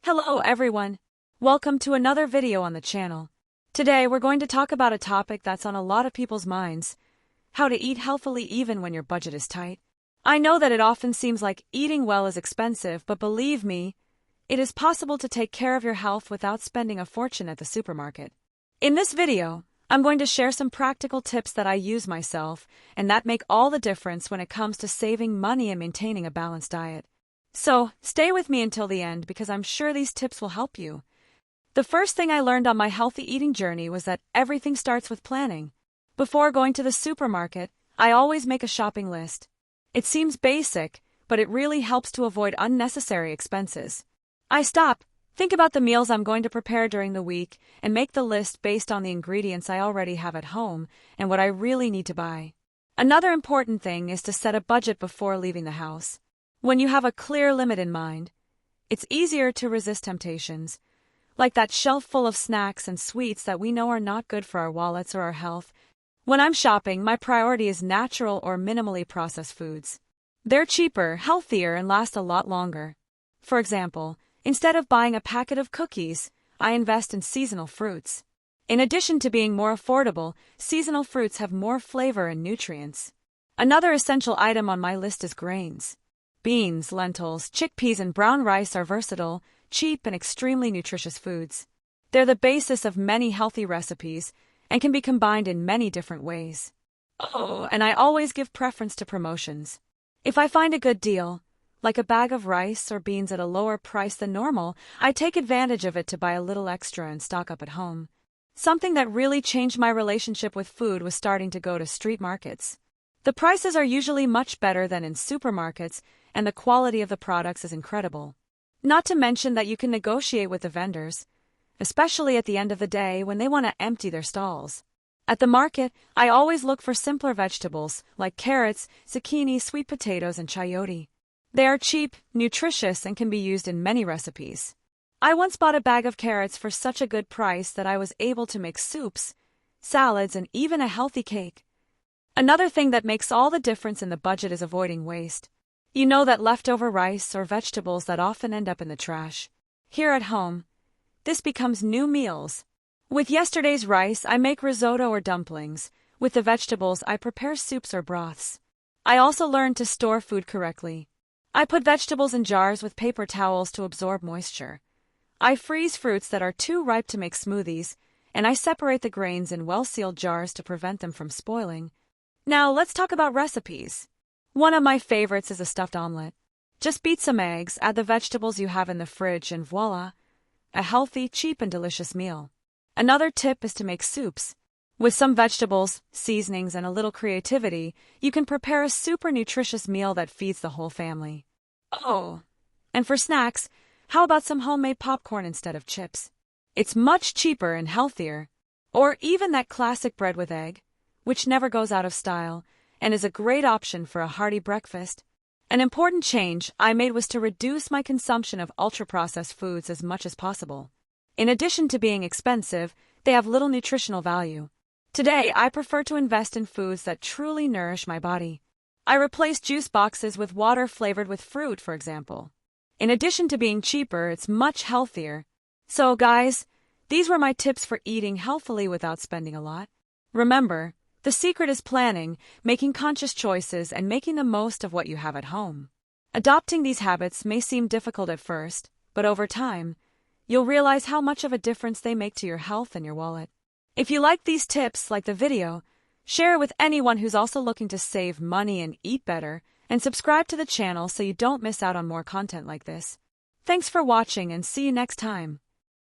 Hello everyone! Welcome to another video on the channel. Today we're going to talk about a topic that's on a lot of people's minds: how to eat healthily even when your budget is tight. I know that it often seems like eating well is expensive, but believe me, it is possible to take care of your health without spending a fortune at the supermarket. In this video, I'm going to share some practical tips that I use myself and that make all the difference when it comes to saving money and maintaining a balanced diet. So, stay with me until the end because I'm sure these tips will help you. The first thing I learned on my healthy eating journey was that everything starts with planning. Before going to the supermarket, I always make a shopping list. It seems basic, but it really helps to avoid unnecessary expenses. I stop, think about the meals I'm going to prepare during the week, and make the list based on the ingredients I already have at home and what I really need to buy. Another important thing is to set a budget before leaving the house. When you have a clear limit in mind, it's easier to resist temptations, like that shelf full of snacks and sweets that we know are not good for our wallets or our health. When I'm shopping, my priority is natural or minimally processed foods. They're cheaper, healthier, and last a lot longer. For example, instead of buying a packet of cookies, I invest in seasonal fruits. In addition to being more affordable, seasonal fruits have more flavor and nutrients. Another essential item on my list is grains. Beans, lentils, chickpeas, and brown rice are versatile, cheap, and extremely nutritious foods. They're the basis of many healthy recipes and can be combined in many different ways. Oh, and I always give preference to promotions. If I find a good deal, like a bag of rice or beans at a lower price than normal, I take advantage of it to buy a little extra and stock up at home. Something that really changed my relationship with food was starting to go to street markets. The prices are usually much better than in supermarkets, and the quality of the products is incredible. Not to mention that you can negotiate with the vendors, especially at the end of the day when they want to empty their stalls. At the market, I always look for simpler vegetables like carrots, zucchini, sweet potatoes, and chayote. They are cheap, nutritious, and can be used in many recipes. I once bought a bag of carrots for such a good price that I was able to make soups, salads, and even a healthy cake. Another thing that makes all the difference in the budget is avoiding waste. You know, that leftover rice or vegetables that often end up in the trash. Here at home, this becomes new meals. With yesterday's rice, I make risotto or dumplings. With the vegetables, I prepare soups or broths. I also learned to store food correctly. I put vegetables in jars with paper towels to absorb moisture. I freeze fruits that are too ripe to make smoothies, and I separate the grains in well-sealed jars to prevent them from spoiling. Now, let's talk about recipes. One of my favorites is a stuffed omelet. Just beat some eggs, add the vegetables you have in the fridge, and voila, a healthy, cheap, and delicious meal. Another tip is to make soups. With some vegetables, seasonings, and a little creativity, you can prepare a super nutritious meal that feeds the whole family. Oh, and for snacks, how about some homemade popcorn instead of chips? It's much cheaper and healthier. Or even that classic bread with egg, which never goes out of style, and is a great option for a hearty breakfast. An important change I made was to reduce my consumption of ultra-processed foods as much as possible. In addition to being expensive, they have little nutritional value. Today, I prefer to invest in foods that truly nourish my body. I replace juice boxes with water flavored with fruit, for example. In addition to being cheaper, it's much healthier. So, guys, these were my tips for eating healthily without spending a lot. Remember, the secret is planning, making conscious choices, and making the most of what you have at home. Adopting these habits may seem difficult at first, but over time, you'll realize how much of a difference they make to your health and your wallet. If you like these tips, like the video, share it with anyone who's also looking to save money and eat better, and subscribe to the channel so you don't miss out on more content like this. Thanks for watching and see you next time.